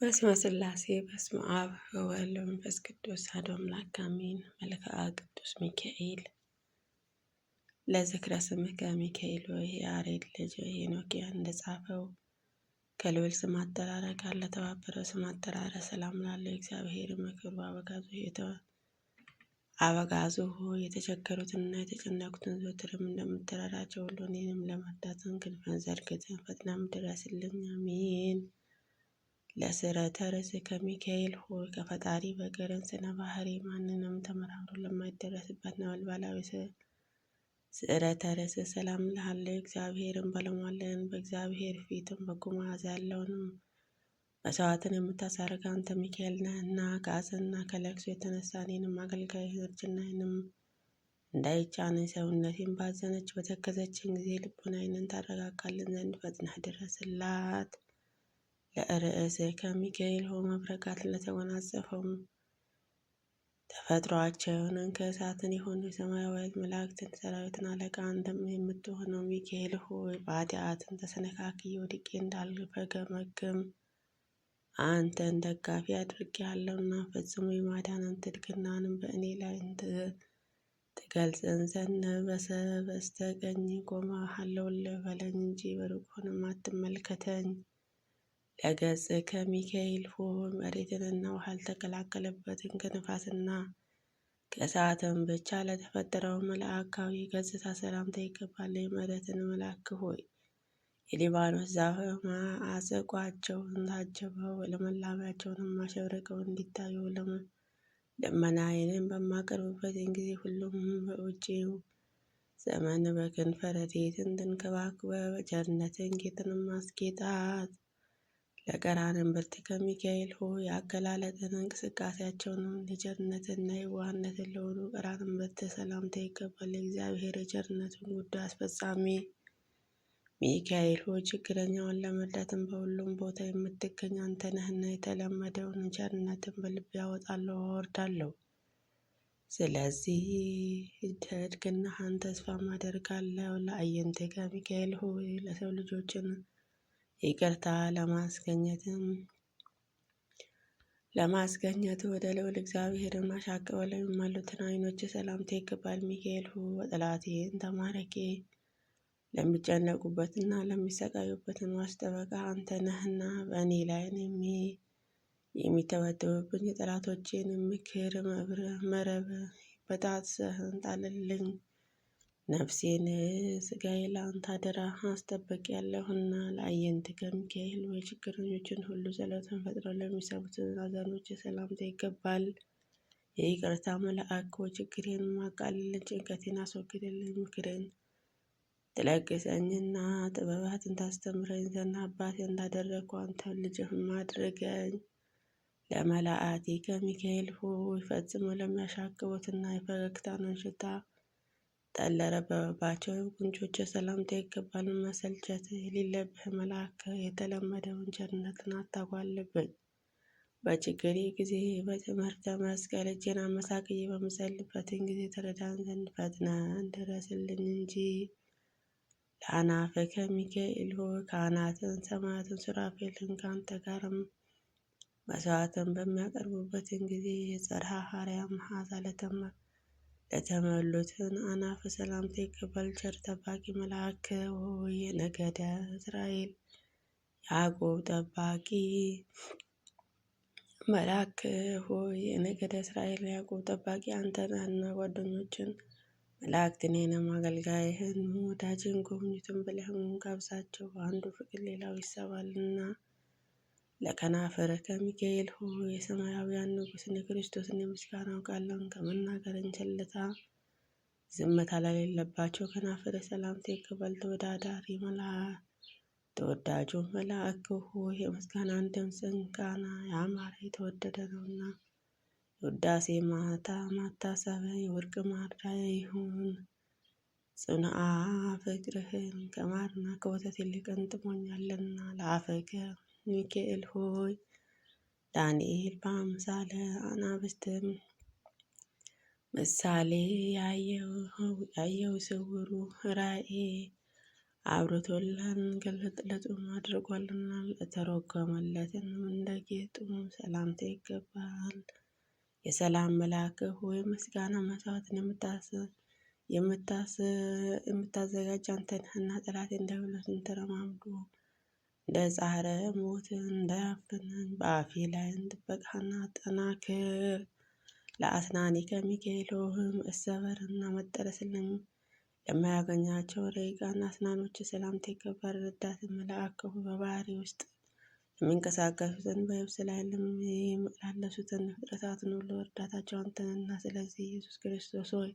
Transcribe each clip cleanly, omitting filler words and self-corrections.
በስመ ሥላሴ በስመ አብ ወወልድ ወመንፈስ ቅዱስ አሐዱ አምላክ አሜን። መልክዓ ቅዱስ ሚካኤል ለዝክረ ስምከ ሚካኤል ወይ የያሬድ ልጅ ሄኖክያ እንደጻፈው ከልዑል ስም አጠራር ጋር ለተባበረው ስም አጠራር ሰላም ላለው እግዚአብሔር ምክሩ አበጋዙ ሆይ የተቸገሩትንና የተጨነቁትን ዘወትርም እንደምትረዳቸው ሁሉ እኔንም ለመርዳትን ክንፍህን ዘርግተህ ፈጥነህ ድረስልኝ። አሜን። ለስረተ ርእስከ ሚካኤል ሆይ ከፈጣሪ በቀር ስነ ባህሪ ማንንም ተመራምሮ ለማይደረስበት ነበልባላዊ ስዕረተ ርእስ ሰላም እልሃለሁ። እግዚአብሔርን ባለሟልን በእግዚአብሔር ፊትም በጎ መዓዛ ያለውንም መስዋዕትን የምታሳርግ አንተ ሚካኤል ነህና ከሐዘንና ከለቅሶ የተነሳ እኔንም አገልጋይ እርጅናዬንም እንዳይጫነኝ ሰውነቴን ባዘነች በተከዘችን ጊዜ ልቡናዬን ታረጋጋልን ዘንድ ፈጥነህ ድረስላት። ለርእስከ ሚካኤል ሆይ መብረቃት ለተጎናጸፈው ተፈጥሯቸውን ከእሳትን የሆኑ የሰማያዊት መላእክትን ሰራዊትን አለቃ አንተም የምትሆነው ሚካኤል ሆይ በኃጢአትን ተሰነካክዬ ወድቄ እንዳልፈገመግም አንተን ደጋፊ አድርጌአለሁና ፈጽሞ የማዳንን ትድግናንም በእኔ ላይ ትገልጽን ዘንድ በስተቀኝ ቆሜአለሁልህ በለኝ እንጂ በሩቅ ሆነህ አትመልከተኝ። ለገጽከ ሚካኤል ሆይ መሬትንና ውሃ ያልተቀላቀለበትን ከነፋስና ከእሳትም ብቻ ለተፈጠረው መልአካዊ ገጽታ ሰላምታ ይገባል። የምሕረትን መልአክ ሆይ የሊባኖስ ዛፍ አዘቋቸውን ታጅበው ልምላሜያቸውንም አሸብርቀው እንዲታዩ ልመናዬንም በማቀርብበትን ጊዜ ሁሉም በውጪው ዘመን በክንፈ ረድኤትን ትንከባክበህ በቸርነትን ጌጥንም አስጌጣት። ለቀራንብርት ብርትከ ሚካኤል ሆይ አገላለጥን እንቅስቃሴያቸውንም ለቸርነትና የዋህነትን ለሆኑ ቀራንብርት ሰላምታ ይገባል። የእግዚአብሔር የቸርነቱን ጉዳይ አስፈጻሚ ሚካኤል ሆይ ችግረኛውን ለመርዳትም በሁሉም ቦታ የምትገኝ አንተ ነህና የተለመደውን ቸርነትን በልቤ አወጣለሁ አወርዳለሁ። ስለዚህ ትድግናህን ተስፋም አደርጋለሁ። ለአዕይንቲከ ሚካኤል ሆይ ለሰው ልጆችን ይቅርታ ለማስገኘት ወደ ልዑል እግዚአብሔር አሻቅበው ለሚማሉትን ዓይኖች ሰላምታ ይገባል። ሚካኤል ሆይ በጠላቴን ተማረኬ ለሚጨነቁበትና ለሚሰቃዩበትን ዋስ ጠበቃ አንተ ነህና በእኔ ላይ የሚተበተቡብኝ የጠላቶቼን ምክር መረብ በጣጥሰህ ጣልልኝ። ነፍሴን ሥጋዬን ለአንተ አደራ አስጠብቄአለሁና። ለአዕይንቲከ ሚካኤል ሆይ ችግረኞችን ሁሉ ጸሎትን ፈጥነው ለሚሰሙት አዛኖች ሰላምታ ይገባል። የይቅርታ መልአክ ሆይ ችግሬን አቃልልኝ፣ ጭንቀቴን አስወግድልኝ። ምክርን ትለግሰኝና ጥበባትን ታስተምረኝ ዘንድ አባቴ እንዳደረግኩ አንተ ልጅህም አድርገኝ። ለመላእክቲከ ሚካኤል ሆይ ፈጽመው ለሚያሻቅቡትና የፈገግታን ሽታ ጠለረበባቸው ጉንጮች ሰላምታ ይገባል። መሰልቸት የሌለብህ መልአክ የተለመደውን ቸርነትን አታጓልብኝ። በችግሬ ጊዜ በትምህርተ መስቀል እጄን አመሳቅዬ በምጸልይበትን ጊዜ ተረዳን ዘንድ ፈጥነህ ድረስልኝ እንጂ። ለአናፍከ ሚካኤል ሆይ ካህናትን ሰማያትን ሱራፌልን ከአንተ ጋርም መስዋዕትን በሚያቀርቡበትን ጊዜ የጽርሐ አርያም መዓዛ ለተመሉትን አናፍ ሰላምታ ይገባል። ቸር ጠባቂ መልአክ ሆይ የነገደ እስራኤል ያዕቆብ ጠባቂ መልአክ ሆይ የነገደ እስራኤል ያዕቆብ ጠባቂ አንተ ነህና ጓደኞችን መላእክት እኔንም አገልጋይህን ወዳጅን ጎብኙትን ብለህም ጋብዛቸው፣ አንዱ ፍቅር ሌላው ይሳባልና። ለከናፍርከ ሚካኤል ሆይ የሰማያውያን ንጉሥን የክርስቶስን የምስጋናው ቃልን ከመናገር ቸልታ ዝምታ ለሌለባቸው ከናፍር ሰላምታ ይገባል። ተወዳጁ መልአክ ሆይ የምስጋናን ድምፅን ቃና ያማረ የተወደደ ነውና የውዳሴ ማታ ማታሰቢያ የወርቅ ማዕዳ ይሁን። ጽንዓ ፍቅርህን ከማርና ከወተት ይልቅ ጥሞኛልና። ለአፈከ ሚካኤል ሆይ ዳንኤል በአምሳለ አናብስትም ምሳሌ ያየው ስውሩ ራእይ አብርቶልን ገለጥለጡም አድርጓልና ለተረጎመለትንም እንደ ጌጡም ሰላምታ ይገባል። የሰላም መልአክ ሆይ ምስጋና መስዋዕትን የምታዘጋጅ አንተ ነህና ጠላቴን ዲያብሎስን ተረማምዶ እንደ ጻረ ሞትን እንዳያፍነኝ በአፌ ላይ ጥበቃህን አጠናክር። ለአስናኒከ ሚካኤል መሰበርና መጠረስን ለማያገኛቸው ረቂቃን አስናኖች ሰላምታ ይገባል። ረዳት መልአክ በባህሪ ውስጥ የሚንቀሳቀሱትን በየብስ ላይ የሚመላለሱትን ፍጥረታትን ሁሉ እርዳታቸው አንተ ነህና፣ ስለዚህ ኢየሱስ ክርስቶስ ሆይ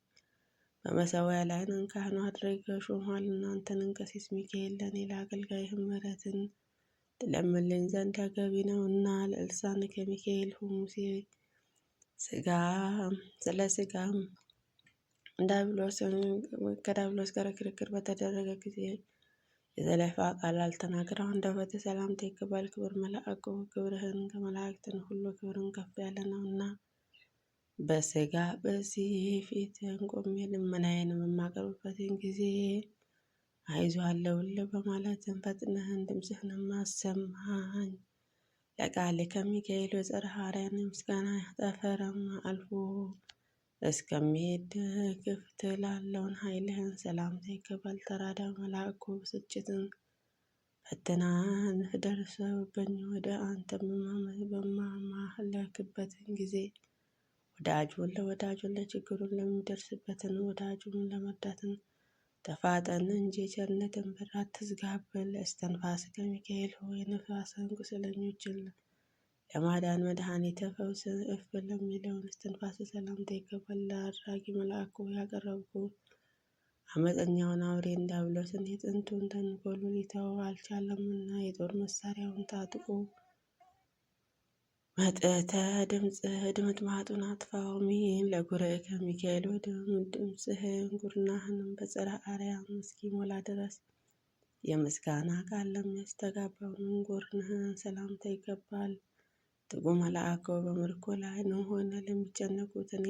በመሠዊያ ላይ ካህኑ አድርገህ ሾመሃልና አንተን ቀሲስ ሚካኤል ለእኔ ለአገልጋይህ ምሕረትን ትለምንልኝ ዘንድ ተገቢ ነውና። ለልሳንከ ሚካኤል ሙሴ ስለ ሥጋም ከዲያብሎስ ጋር ክርክር በተደረገ ጊዜ የዘለፋ ቃል አልተናገረም። አንደበትህ ሰላምታ ይገባል። ክብር መልአክ ክብርህን ከመላእክትን ሁሉ ክብርን ከፍ ያለ ነውና። በሥጋ በዚህ ፊትህን ቆሜ ልመናዬን በማቀርብበትን ጊዜ አይዞህ አለሁልህ በማለትም ፈጥነህን ድምፅህንም አሰማኝ። ለቃልከ ሚካኤል የጽርሐ አርያም ምስጋና ጠፈርም አልፎ እስከሚሄድ ክፍት ላለውን ኃይልህን ሰላምታ ይገባል። ተራዳኢ መልአክ ብስጭትን ፈተናን ደርሰውብኝ ወደ አንተ በማመለክበትን ጊዜ ወዳጁን ለችግሩን ለሚደርስበትን ወዳጁን ለመርዳትን ተፋጠን እንጂ ቸርነትን በር አትዝጋብን። እስትንፋስከ ሚካኤል ሆይ የነፍሳትን ቁስለኞችን ለማዳን መድኃኒተ ፈውስ እፍ ለሚለውን እስትንፋስ ሰላምታ ይገባል። ለአድራጊ መልአክ ሆይ ያቀረብኩ አመፀኛውን አውሬን ዲያብሎስን የጥንቱን ተንኮሉን ሊተው አልቻለምና የጦር መሳሪያውን ታጥቆ መጥተህ ድምጥማጡን አጥፋው። ለጉርኤከ ሚካኤል ድምፅህን ጉርናህንም በጽርሐ አርያም እስኪሞላ ድረስ የምስጋና ቃል ለሚያስተጋባውን ጎርንህን ሰላምታ ይገባል። ትጉ መልአክ በምርኮ ላይ ሆነ ለሚጨነቁትን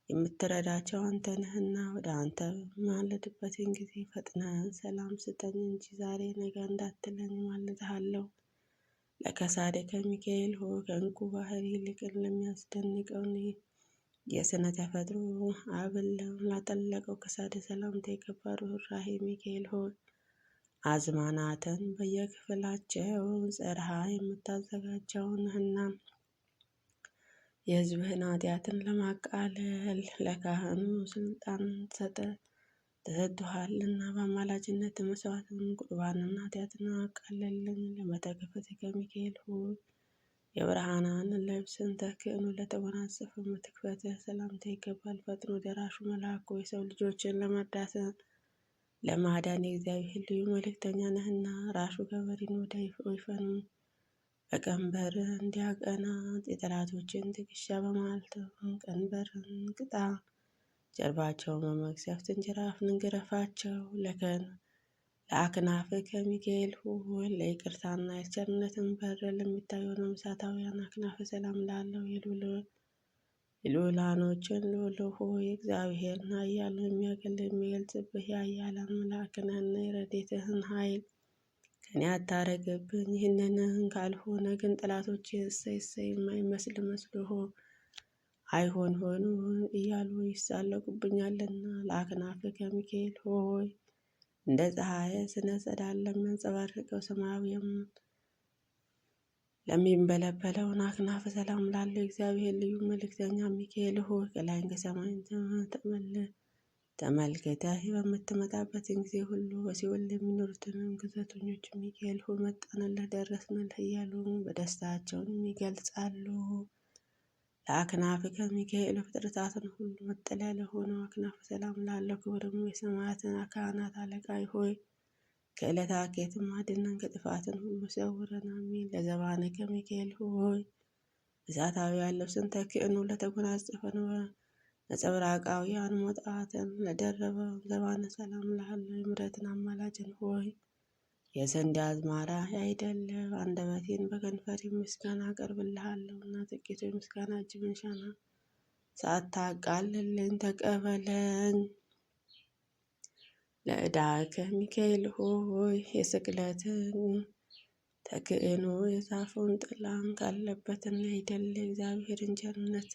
የምትረዳቸው አንተ ነህና ወደ አንተ በማልድበትን ጊዜ ፈጥነህ ሰላም ስጠኝ እንጂ ዛሬ ነገ እንዳትለኝ ማልድሃለሁ። ለከሳድከ ሚካኤል ሆይ ከዕንቁ ባህር ይልቅ ለሚያስደንቀውን የሥነ ተፈጥሮ አብል ላጠለቀው ከሳድ ሰላምታ ይገባል። ርኅራኄ ሚካኤል ሆይ አዝማናትን በየክፍላቸው ጽርሐ የምታዘጋጀው ነህና የሕዝብህን ኃጢአትን ለማቃለል ለካህኑ ስልጣን ተሰጥቶሃልና በአማላጅነት መስዋዕትን ቁርባንን ኃጢአትን አቃልልልኝ። ለመተከፈትከ ሚካኤል ሆይ የብርሃናን ልብስን ተክህኖ ለተጎናጸፈ መትክፈትህ ሰላምታ ይገባል። ፈጥኖ ደራሹ መልአክ ሆይ የሰው ልጆችን ለመርዳት ለማዳን የእግዚአብሔር ልዩ መልእክተኛ ነህና ራሱ ገበሬን ወደ ወይፈኑን በቀንበር እንዲያቀና የጠላቶችን ትከሻ በማልተም ቀንበርን ቅጣ። ጀርባቸውን በመቅሰፍት ጅራፍን ግረፋቸው። ለአክናፍከ ሚካኤል ሆይ ለይቅርታና የቸርነትን በር ለሚታየው እሳታውያን አክናፍ ሰላም ላለው የልዑላኖችን ልዑል ሆይ እግዚአብሔርን ኃያል የሚገልጽብህ የኃያላን መልአክ ነህና የረድኤትህን ኃይል ከኔ አታርቅብኝ። ይህንን ካልሆነ ግን ጠላቶቼ እሰይ እሰይ የማይመስል መስሎ አይሆን ሆኑ እያሉ ይሳለቁብኛልና። ለአክናፍከ ሚካኤል ሆይ እንደ ፀሐይ ስነ ጸዳል ለሚያንጸባርቀው ሰማያዊም ለሚንበለበለውን አክናፍ ሰላም ላለው እግዚአብሔር ልዩ መልእክተኛ ሚካኤል ሆይ ከላይ ከሰማይ ተመልክተህ በምትመጣበትን ጊዜ ሁሉ በሲኦል የሚኖሩትንም ግዘተኞች ሚካኤል ሆይ መጣንልህ ደረስንልህ እያሉ በደስታቸውን ይገልጻሉ። ለአክናፍከ ሚካኤል ፍጥረታትን ሁሉ መጠለያ ለሆነው አክናፍ ሰላም ላለው ክብርም የሰማያትን ካህናት አለቃ ሆይ ከዕለታት ኬትም አድነን ከጥፋትን ሁሉ ሰውረን አሜን። ለዘባንከ ሚካኤል ሆይ እሳታዊ ልብስን ተክህኖ ለተጎናጸፈ ነጸብራቃውያን ሞጣትን ለደረበ ዘባነ ሰላም ላለው የምሕረትን አማላጅን ሆይ የስንዴ አዝመራ ያይደለ አንደበቴን በከንፈሬ ምስጋና አቀርብልሃለሁና ጥቂቱ የምስጋና እጅ መንሻና ሳታቃልልኝ ተቀበለኝ። ለዕዳከ ሚካኤል ሆይ የስቅለትን ተክእኖ የዛፉን ጥላን ካለበትና የደለ እግዚአብሔርን ቸርነት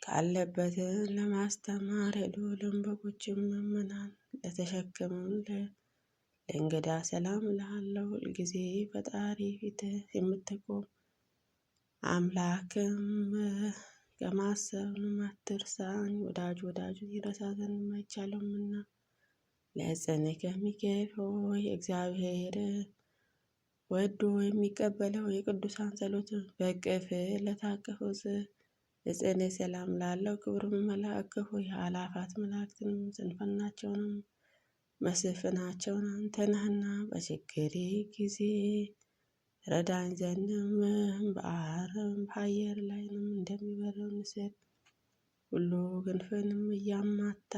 ካለበትን ለማስተማር የልዑልን በጎችን ምዕመናን ለተሸከመውን ለእንግዳ ሰላም እልሃለሁ። ሁልጊዜ ፈጣሪ ፊት የምትቆም አምላክም ከማሰብንም አትርሳኝ። ወዳጁን ይረሳ ዘንድ የማይቻለውምና ለጽንዕከ ሚካኤል ሆይ እግዚአብሔር ወዶ የሚቀበለው የቅዱሳን ጸሎት በቅፍ ለታቀፈው ለጽንዕ ሰላም ላለው ክብርም መልአክ ሆይ አእላፋት መላእክትን ስንፍናቸውንም መስፍናቸውን አንተ ነህና በችግሬ ጊዜ ረዳኝ ዘንድም በአረም በአየር ላይንም እንደሚበረው ንስር ሁሉ ክንፍንም እያማታ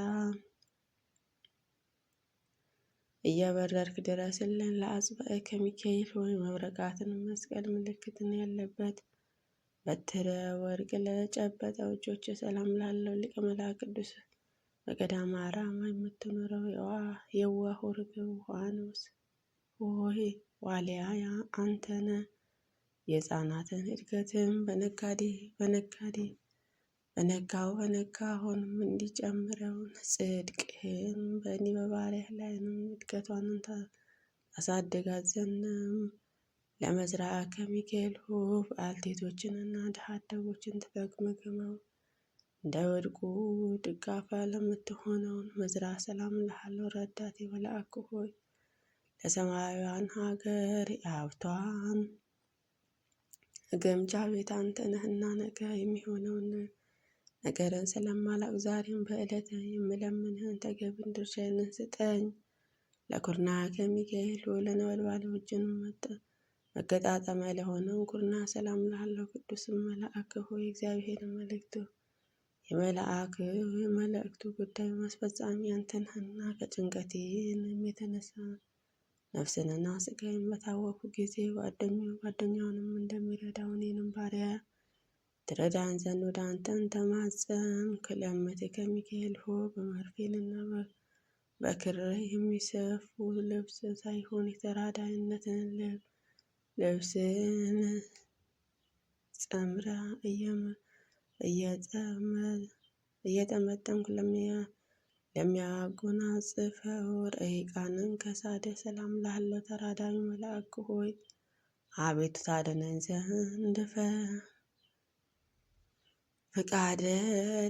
እያበረርክ ድረስልን። ለአጽብዕከ ሚካኤል ሆይ መብረቃትን መስቀል ምልክትን ያለበት በትረ ወርቅ ለጨበጠው እጆች ሰላም ላለው ሊቀ መላእክት ቅዱስ በገዳመ አራማ የምትኖረው የዋህ ርግብ ዮሐንስ ሆይ ዋልያ አንተነ የሕፃናትን እድገትም በነጋውንም እንዲጨምረውን ጽድቅህን በእኔ በባሪያህ ላይንም እድገቷን ታሳድጋት ዘንድም ለመዝራዕከ ሚካኤል ሆይ ባልቴቶችንና ድሃ አደጎችን ትገመግመው እንዳይወድቁ ድጋፋ ለምትሆነውን መዝራ ሰላም እልሃለሁ። ረዳቴ መልአክ ሆይ ለሰማያውያን ሀገር የሀብቷን ግምጃ ቤት አንተ ነህና ነገ የሚሆነውን ነገርን ስለማላውቅ ዛሬም በዕለት የምለምንህን ተገቢን ድርሻዬን ስጠኝ። ለኩርናከ ሚካኤል ሆይ ለነበልባሎችን መገጣጠሚያ ለሆነው ኩርና ሰላም እልሃለሁ። ቅዱስም መልአክ ሆይ እግዚአብሔር የመላእክቱ ጉዳይ ማስፈጻሚ አንተ ነህና ከጭንቀቴንም የተነሳ ነፍስንና ስጋዬን በታወኩ ጊዜ ጓደኛውንም እንደሚረዳው እኔንም ባሪያ ትረዳን ዘንድ ወደ አንተን ተማጸንኩ። ለእመቤትከ ሚካኤል ሆይ በመርፌንና በክር የሚሰፉ ልብስ ሳይሆን የተራዳኢነትን ልብስን ጸምራ እየጠመጠምኩ ለሚያጎናጽፈው ረቂቃንን ከሳደ ሰላም እልሃለሁ። ተራዳኢ መልአክ ሆይ አቤቱ ታድነኝ ዘንድ ፍቃደ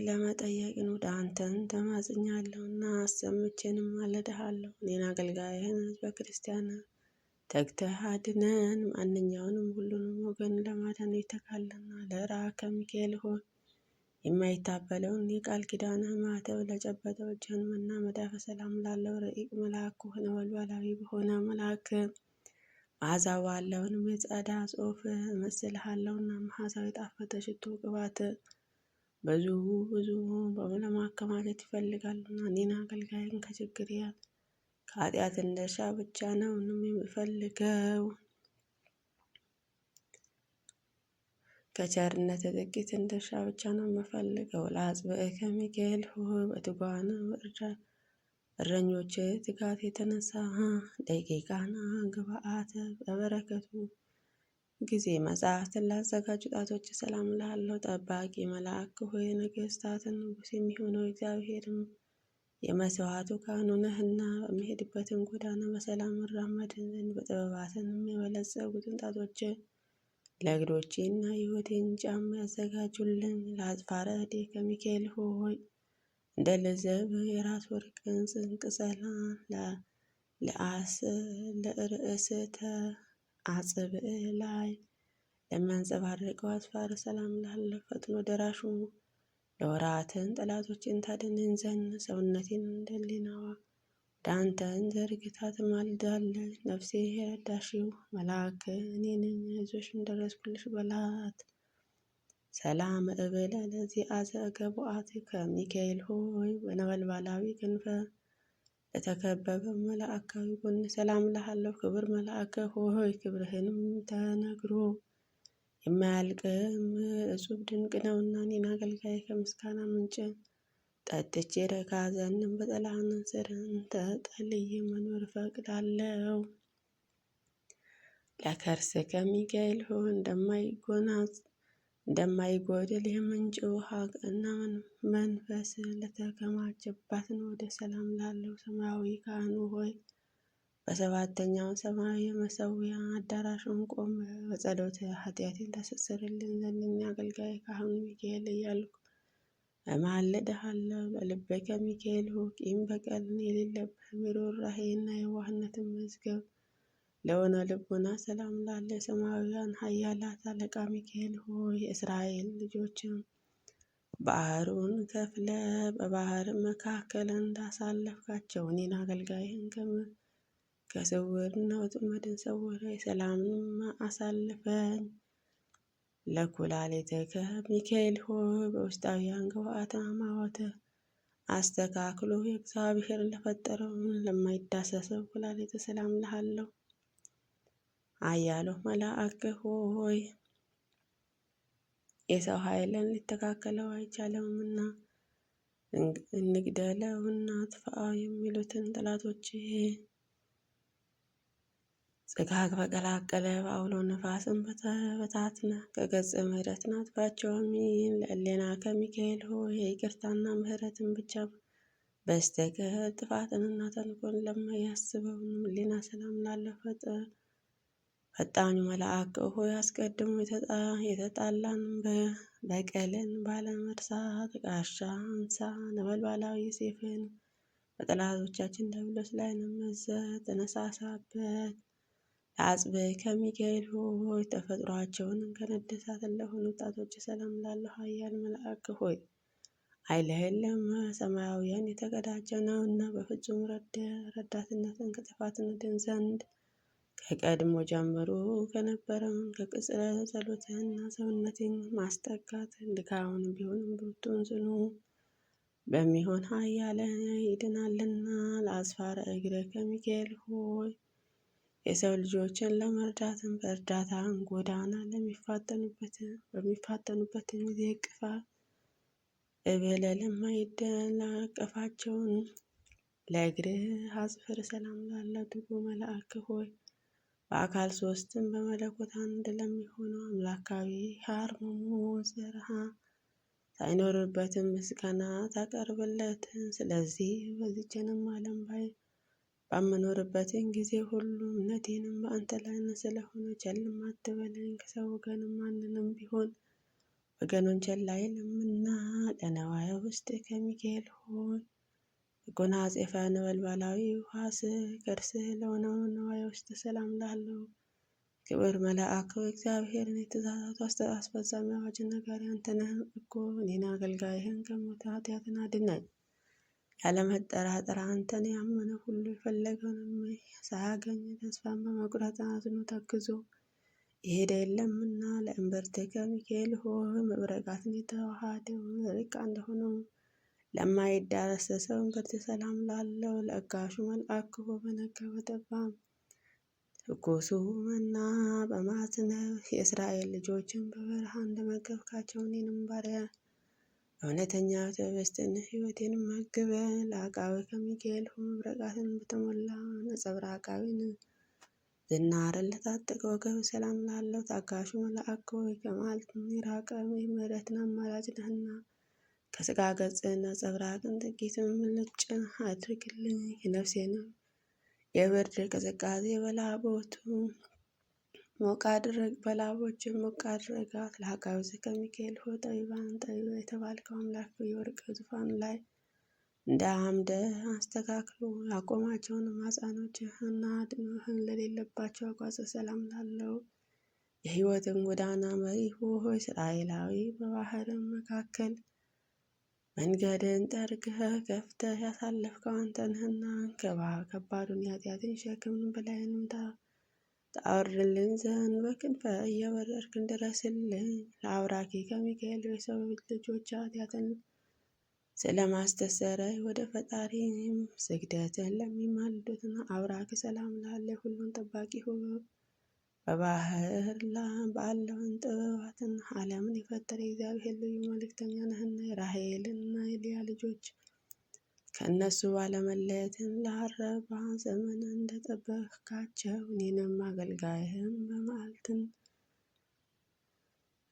ለመጠየቅን ወደ አንተን ተማጽኛለሁና አሰምቼንም ማለድሃለሁ። እኔን አገልጋይህን ሕዝበ ክርስቲያን ተግተህ አድነን። ማንኛውንም ሁሉንም ወገን ለማዳን ይተጋልና ለራከ ሚካኤል ሆይ የማይታበለውን የቃል ኪዳንህ ማኅተብ ለጨበጠው እጅህን እና መዳፈ ሰላም ላለው ረቂቅ መልአክ ነበልባላዊ በሆነ መልአክ መዓዛ ባለውንም የጸዳ ጽሑፍ እመስልሃለሁና መዓዛው የጣፈጠ ሽቱ ቅባት ብዙ ለማከማቸት ይፈልጋሉና እኔን አገልጋይን ከችግር ከኃጢአት እንደሻ ብቻ ነው የምፈልገው። ከቸርነት ጥቂት እንደሻ ብቻ ነው የምፈልገው። ለአጽብዕከ ሚካኤል ሆይ በትጉሃን እረኞች ትጋት የተነሳ ደቂቃና ግብአት በበረከቱ ጊዜ መጽሐፍትን ላዘጋጁ ጣቶች ሰላም እልሃለሁ። ጠባቂ መልአክ ሆይ ነገሥታትን ንጉሥ የሚሆነው እግዚአብሔርም የመስዋዕቱ ካህኑ ነህና በሚሄድበትን ጎዳና በሰላም እራመድን ዘንድ በጥበባትንም የበለጸጉትን ጣቶች ለእግሮቼና የሕይወቴን ጫማ ያዘጋጁልኝ። ለአጽፋረ እዴከ ሚካኤል ሆይ እንደ ልዘብ የራስ ወርቅን ጽንቅ ሰላም ለርእስተ አጽብዕ ላይ ለሚያንጸባርቀው አስፋረ ሰላም እልሃለሁ። ፈጥኖ ደራሹ የወራትን ጠላቶችን ታድነኝ ዘንድ ሰውነቴን እንደ ሕሊናዋ ወደ አንተን ዘርግታ ትማልዳለች። ነፍሴ የረዳሽው መልአክ እኔ ነኝ፣ አይዞሽም ደረስኩልሽ በላት። ሰላም እብል ለዚአዘ ገቡአትከ ሚካኤል ሆይ በነበልባላዊ ክንፈ ለተከበበ መልአካዊ ጎን ሰላም እልሃለሁ። ክብር መልአከ ሆይ ክብርህንም ተነግሮ የማያልቅም እጹብ ድንቅ ነውና እኔን አገልጋይ ከምስጋና ምንጭ ጠጥቼ ረካ ዘንድ በጥላህ ስር ተጠልዬ መኖር እፈቅዳለሁ። ለከርስከ ሚካኤል ሆይ እንደማይጎድል የምንጭ ውሃ እና መንፈስ ለተከማቸባት ነው። ወደ ሰላም ላለው ሰማያዊ ካህኑ ሆይ በሰባተኛው ሰማያዊ የመሠዊያ አዳራሹን ቆመ በጸሎት ኃጢአቴን ታስተሰርይልኝ ዘንድ እኔ አገልጋይ ካህኑ ሚካኤል እያልኩ እማልድሃለሁ። በልበከ ሚካኤል ሆይ ቂም በቀልን የሌለብህ ርኅራኄና የዋህነትን መዝገብ ለሆነ ልቦና ሰላም ላለ የሰማያውያን ኃያላት አለቃ ሚካኤል ሆይ የእስራኤል ልጆችም ባህሩን ከፍለ በባህር መካከል እንዳሳለፍካቸው እኔን አገልጋይህን ከስውርና ወጥመድን ሰውረህ ሰላምንም አሳልፈኝ። ለኩላሊትከ ሚካኤል ሆይ በውስጣውያን ግብአተ አማወተ አስተካክሎ የእግዚአብሔር ለፈጠረውን ለማይዳሰሰው ኩላሊት ሰላም ልሃለሁ። ኃያሉ መልአክ ሆይ የሰው ኃይልን ሊተካከለው አይቻለውምና እንግደለውና አጥፋው የሚሉትን ጠላቶች ጽጋግ በቀላቀለ በአውሎ ነፋስን በታትነ ከገጽ ምሕረት ናጥፋቸው። አሜን። ለእሌናከ ሚካኤል ሆይ የይቅርታና ምሕረትን ብቻ በስተቀር ጥፋትንና ተንኮል ለማያስበውን ሕሊና ሰላም ላለው ፈጣኙ መልአክ ሆይ አስቀድሞ የተጣላን በቀልን ባለመርሳት ጋሻ አንሳ ነበልባላዊ ሰይፍን በጠላቶቻችን ዲያብሎስ ላይ መዘዝ ተነሳሳበት። ለአጽብዕ ከሚካኤል ሆይ ተፈጥሯቸውን ከነደሳት ለሆኑ ወጣቶች ሰላም ላለው ኃያል መልአክ ሆይ ኃይልህን ሰማያውያን የተቀዳጀ ነውና በፍጹም ረዳትነትን ከጥፋት እንድን ዘንድ ከቀድሞ ጀምሮ ከነበረውን ከቅጽረ ጸሎትህና ሰውነቴን ማስጠጋት ድካሙን ቢሆንም ብርቱን ጽኑ በሚሆን ኃያል ይድናልና። ለአስፋረ እግርከ ሚካኤል ሆይ የሰው ልጆችን ለመርዳትን በእርዳታን ጎዳና በሚፋጠኑበት ጊዜ እብለ ለማይደናቀፋቸውን ለእግርህ አጽፍር ሰላም ላለ ትጉ መልአክ ሆይ በአካል ሶስትም በመለኮት አንድ ለሚሆነው አምላካዊ ሀርመሙ ዘርሃ ሳይኖርበትም ምስጋና ታቀርብለት። ስለዚህ በዚችንም ዓለም ባመኖርበትን ጊዜ ሁሉ እምነቴንም በአንተ ላይ ስለሆነ ቸልም አትበለኝ። ከሰው ወገንም ማንንም ቢሆን ወገኑን ቸል አይልምና። ለነዋየ ውስጥ ከሚካኤል ሆይ ጎናጽፈ ነበልባላዊ ውሃስ ከርስህ ለሆነው ነዋየ ውስጥ ሰላም ላለው ክብር መልአክ እግዚአብሔርን የትእዛዛቱ አስፈጻሚ አዋጅ ነጋሪ አንተ ነህ እኮ። እኔን አገልጋይህን ከሞት ኃጢአትን አድነኝ። ያለመጠራጠር አንተን ያመነ ሁሉ የፈለገውንም ሳያገኝ ተስፋን በመቁረጥ አዝኖ ተክዞ የሄደ የለምና። ለእምብርትከ ሚካኤል ሆይ መብረቃትን የተዋሃደው ርቃ እንደሆነው ለማይዳሰሰው እምብርት ሰላም ላለው ለጋሹ መልአክ ሆይ በነጋ በጠባም ትኩሱ መና በማዝነብ የእስራኤል ልጆችን በበረሃ እንደመገብካቸው እኔንም ባሪያ እውነተኛ ትዕግስትን ሕይወቴን መግበ። ለአቃቤ ከሚካኤል ሆይ መብረቃትን በተሞላ ነጸብራቃዊን ዝናርን ለታጠቀ ወገብ ሰላም ላለው ታጋሹ መልአክ ሆይ ከመዓልት የራቀ ምሕረትን አማላጅ ነህና ከሥጋ ገጽ ነጸብራቅን ጥቂትም ምልጭ አድርግልኝ። የነፍሴንም የብርድ ቅዝቃዜ በላቦችን ሞቅ አድርጋት። ለአቃቤ ከሚካኤል ሆይ ጠቢባን የተባልከው አምላክ የወርቅ ዙፋን ላይ እንደ አምደ አስተካክሎ ያቆማቸውን ማኅፀኖችህና አድኖህን ለሌለባቸው አቋጽ ሰላም ላለው የሕይወትን ጎዳና መሪ ሆይ እስራኤላዊ በባህርም መካከል መንገድን ጠርገህ ከፍተህ ያሳለፍከው አንተ ነህና ከባዱን የኃጢአትን ሸክም በላዬንም ታወርድልን ዘንድ በክንፈ እየበረርክ ድረስልኝ። ለአብራኪ ከሚካኤል የሰው ልጆች ኃጢአትን ስለማስተሰረይ ወደ ፈጣሪም ስግደትን ለሚማልዱትና አብራክ ሰላም ላለ ሁሉን ጠባቂ በባህር ባለውን ጥበባትን ዓለምን የፈጠረ የእግዚአብሔር ልዩ መልእክተኛ ነህና የራሔልና የልያ ልጆች ከእነሱ ባለመለየትን ለ40 ዘመን እንደጠበቅካቸው እኔንም አገልጋይህም በመዓልትን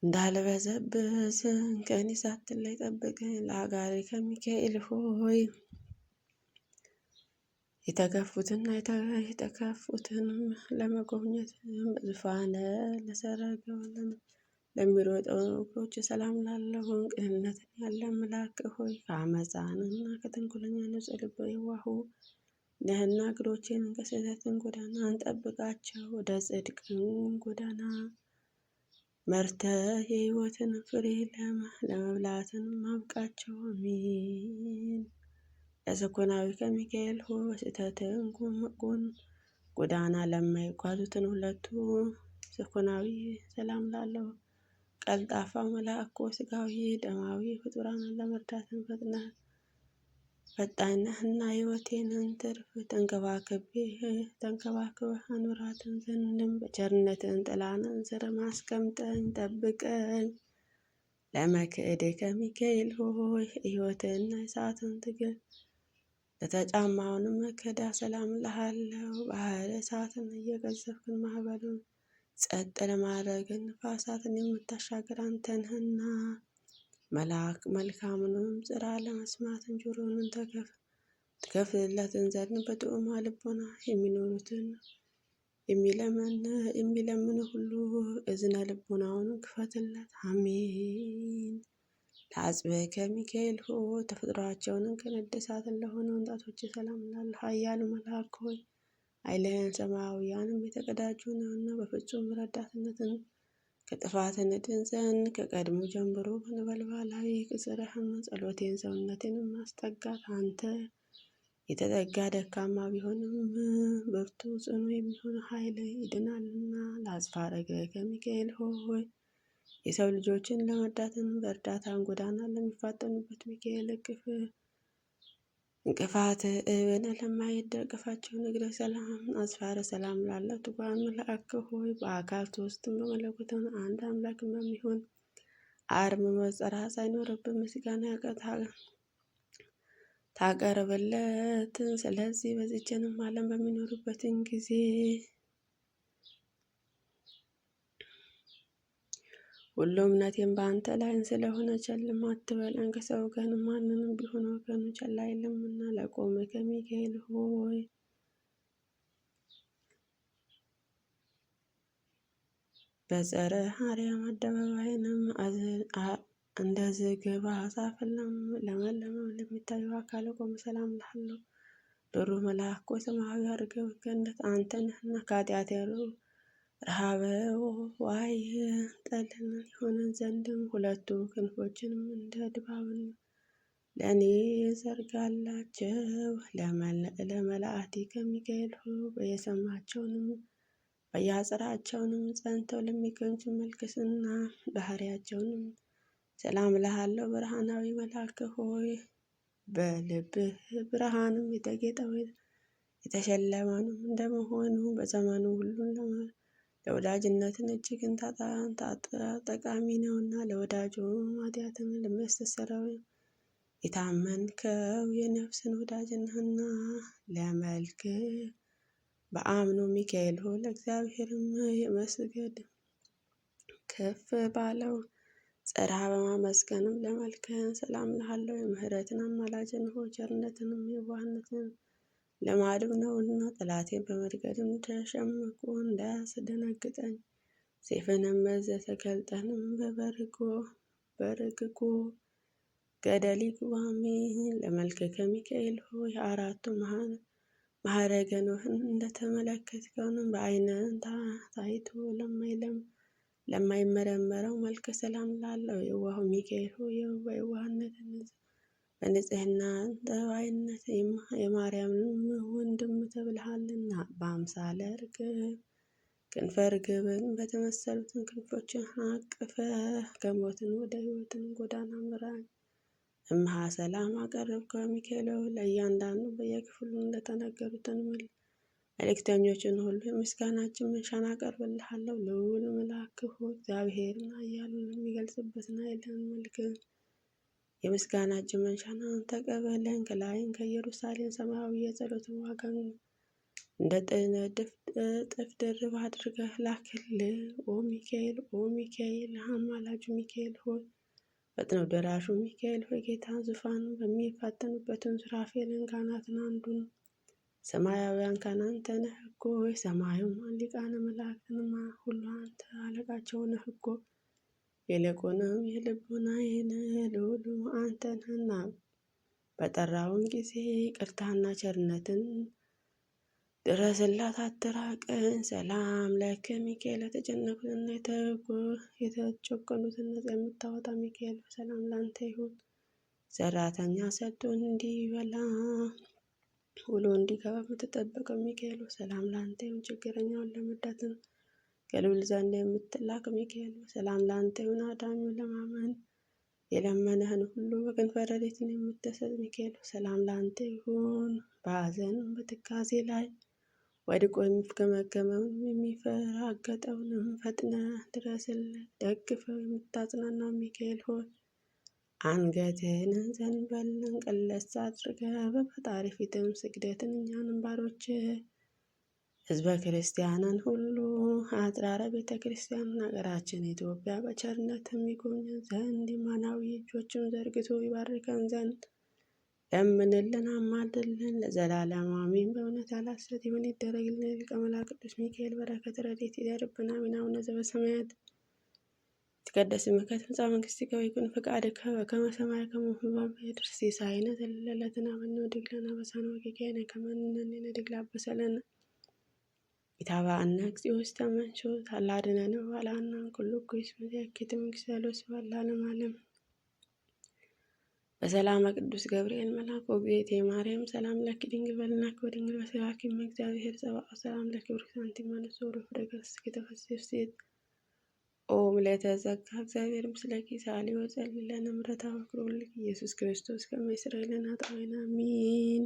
እንዳልበዘብዝ ከእኔ ሳትለይ ጠብቀኝ። ለአጋሪ ከሚካኤል ሆይ የተገፉትና የተከፉትን ለመጎብኘት በዙፋነ ለሰረገው ለሚሮጠው እግሮች ሰላም ላለሁን ቅንነትን ያለ አምላክ ሆይ ከአመፃንና ከተንኮለኛ ንጹሕ ልብ የዋሁ ነህና እግሮቼን ከስህተትን ጎዳና እንጠብቃቸው። ወደ ጽድቅን ጎዳና መርተህ የሕይወትን ፍሬ ለመብላትን ማብቃቸው። አሜን። ለዘኮናዊ ከሚካኤል ሆይ በስህተትን ጎዳና ለማይጓዙትን ሁለቱ ዘኮናዊ ሰላም ላለው ቀልጣፋ መልአክ ስጋዊ ደማዊ ፍጡራንን ለመርዳትን ፈጣን ነህና ሕይወቴንን ትርፍ ተንከባክበህ አኑራትን ዘንድም በቸርነትን ጥላንን ስር ማስቀምጠኝ ጠብቀኝ። ለመክእድ ከሚካኤል ሆይ ሕይወትና የሰዓትን ትግል ለተጫማውንም መከዳ ሰላም ልሃለው። ባህረ እሳትን እየገዘፍክን ማዕበሉን ጸጥ ለማድረግን ነፋሳትን የምታሻገር አንተ ነህና መልካሙንም ጽራ ለመስማትን ጆሮንን ትከፍትለትን ዘንድ በጥዑማ ልቦና የሚኖሩትን የሚለምን ሁሉ እዝነ ልቦናውን ክፈትለት። አሜን። ለአጽብዕ ከሚካኤል ሆይ ተፈጥሯቸውን ከነደሳትን ለሆነ ወንጣቶች ሰላም ላለ ኃያሉ መልአክ ሆይ ኃይልህን ሰማያውያንም የተቀዳጁ ነውና በፍጹም ረዳትነትን ከጥፋት እንድን ዘንድ ከቀድሞ ጀምሮ በነበልባላዊ ቅጽርህም ጸሎቴን ሰውነቴን ማስጠጋት አንተ የተጠጋ ደካማ ቢሆንም ብርቱ ጽኑ የሚሆን ኃይል ይድናልና። ለአጽፋረ ከሚካኤል ሆይ የሰው ልጆችን ለመርዳትን በእርዳታን ጎዳና ለሚፋጠኑበት ሚካኤል እንቅፋት እብን ለማይደግፋቸው ንግረ ሰላም አጽፋረ ሰላም ላለው ትጉሃን መልአክ ሆይ በአካል ሦስትም በመለኮትም አንድ አምላክ በሚሆን አርም መጸራ ሳይኖርብን ምስጋና ታቀርብለት። ስለዚህ በዚችንም ዓለም በሚኖሩበትን ጊዜ ሁሉ እምነቴን በአንተ ላይ ስለሆነ ቸልም አትበለን። ከሰው ወገን ማንንም ቢሆን ወገኑ ቸል አይልምና። ለቆመ ከሚካኤል ሆይ በጸረ አርያም አደባባይንም እንደ ዝግባ ዛፍን ለመለመም ለሚታየው አካል ቆመ ሰላም ላለው ዶሮ መልአክ ሰማያዊ አርገው ገነት አንተ ነህና ከኃጢአት ረሃበ ዋይ ጠልን የሆነን ዘንድም ሁለቱ ክንፎችንም እንደ ድባብን ለእኔ ዘርጋላቸው። ለመላእክት ከሚካኤል በየሰማቸውንም በየአጽራቸውንም ጸንተው ለሚገኙት መልክስና ባህሪያቸውንም ሰላም እልሃለሁ። ብርሃናዊ መልአክ ሆይ በልብህ ብርሃንም የተጌጠው የተሸለመንም እንደመሆኑ በዘመኑ ሁሉን ለወዳጅነትን እጅግን ጠቃሚ ነውና ለወዳጁ ኃጢአትን ለሚያስተሰርየው የታመንከው የነፍስን ወዳጅ ነህና። ለመልክ በአምኖ ሚካኤል ሆይ ለእግዚአብሔርም የመስገድ ከፍ ባለው ጸራ በማመስገንም ለመልክህን ሰላም ልሃለው። የምህረትን አማላጅን ሆይ ቸርነትንም የዋህነትን ልማድም ነውና ጠላቴን በመርገድም ተሸምቆ እንዳያስደነግጠኝ ሰይፍንም መዘህ ተገልጠንም በርግጎ ገደል ይግባ። አሜን። ለመልክ ከሚካኤል ሆይ አራቱ ማዕረገ ኖኅን እንደተመለከትከውንም በዓይንህ ታይቶ ለማይመረመረው መልክ ሰላም ላለው የዋሁ ሚካኤል ሆይ በየዋህነትን በንጽሕና ጠባይነት የማርያምን ወንድም ተብልሃልና። በአምሳለ ርግብ ክንፈ ርግብን በተመሰሉትን ክንፎችን አቅፈ ከሞትን ወደ ሕይወትን ጎዳና ምራኝ። እምሃ ሰላም አቀረብከው ሚካኤል ለእያንዳንዱ በየክፍሉ እንደተነገሩትን መልእክተኞችን ሁሉ የምስጋናችን መንሻን አቀርብልሃለሁ። ልዑል መልአክ ሆይ እግዚአብሔርን ኃያሉን የሚገልጽበትን ኃይልን መልክን የምስጋናችን መንሻን ተቀበለን። ከላይም ከኢየሩሳሌም ሰማያዊ የጸሎትን ዋጋን እንደ እጥፍ ድርብ አድርገህ ላክልን። ኦ ሚካኤል አማላጁ ሚካኤል ሆይ ፈጥነው ደራሹ ሚካኤል ሆይ ጌታ ዙፋኑ በሚፋጠኑበትን ሱራፌልን ካህናትን አንዱን ሰማያውያን ካህናት ነህ እኮ። የሰማዩም ሊቃነ መላእክትንማ ሁሉ አንተ አለቃቸው ነህ እኮ። ይልቁንም የልቡናዬን ልዑል አንተ ነህና በጠራውን ጊዜ ይቅርታና ቸርነትን ድረስላት አትራቅን። ሰላም ለከ ሚካኤል የተጨነቁትና የተጨቆኑትን ነፃ የምታወጣ ሚካኤል ሰላም ላንተ ይሁን። ሰራተኛ ሰጥቶን እንዲበላ ውሎ እንዲገባ የምትጠበቀው ሚካኤል ሰላም ላንተ ይሁን። ችግረኛውን ለመርዳትን ከልዑል ዘንድ የምትላክ ሚካኤል ሰላም ላንተ ይሁን። አዳኙን ለማመን የለመነህን ሁሉ በክንፈ ረድኤትን የምትሰጥ ሚካኤል ሰላም ላንተ ይሁን። በሐዘንም በትካዜ ላይ ወድቆ የሚፍገመገመውን የሚፈራገጠውንም ፈጥነ ድረስለት። ደግፈው የምታጽናናው ሚካኤል ሆይ አንገትህን ዘንበልን ቀለስ አድርገህ በፈጣሪ ፊትም ስግደትን እኛንም ባሮች ሕዝበ ክርስቲያንን ሁሉ አጽራረ ቤተ ክርስቲያን ሀገራችን ኢትዮጵያ በቸርነት የሚጎበኘን ዘንድ የማናዊ እጆችን ዘርግቶ ይባርከን ዘንድ ለምንልን፣ አማልድልን። ለዘላለም አሜን። በእውነት ያላሰት ይሁን ይደረግልን። ሊቀ መላእክት ቅዱስ ሚካኤል በረከት ረድኤት ይደርብን። አሜን። አቡነ ዘበሰማያት ይትቀደስ ስምከ ትምጻእ መንግሥትከ ወይኩን ፈቃድከ በከመ በሰማይ ከማሁ በምድር ሲሳየነ ዘለለዕለትነ ሀበነ ወኅድግ ለነ አበሳነ ወጌጋየነ ከመ ንሕነኒ ንኅድግ ለአበሳለነ ኢታብአነ እግዚኦ ውስተ መንሱት አላ አድኅነነ ወባልሐነ እምኩሉ እኩይ እስመ ዘያኬት መንግሥተ ኃይሉ ወስብሐት ለዓለመ ዓለም። በሰላመ ቅዱስ ገብርኤል መልአክ ወእግዝእትየ ማርያም ሰላም ለኪ ድንግል በድንግልናኪ ወድንግል በሥጋኪ እም እግዚአብሔር ጸባኦት ሰላም ለኪ ብሩክት አንቲ እምአንስቶ ወፍሬ ከርሥኪ ተፈሥሒ ፍሥሕት ኦ ምልዕተ ጸጋ እግዚአብሔር ምስለኪ ሰአሊ ወጸልዪ ለነ ምሕረተ ወፍቅር ወልድኪ ኢየሱስ ክርስቶስ ከመ ይስረይ ለነ ኃጣውኢነ አሜን።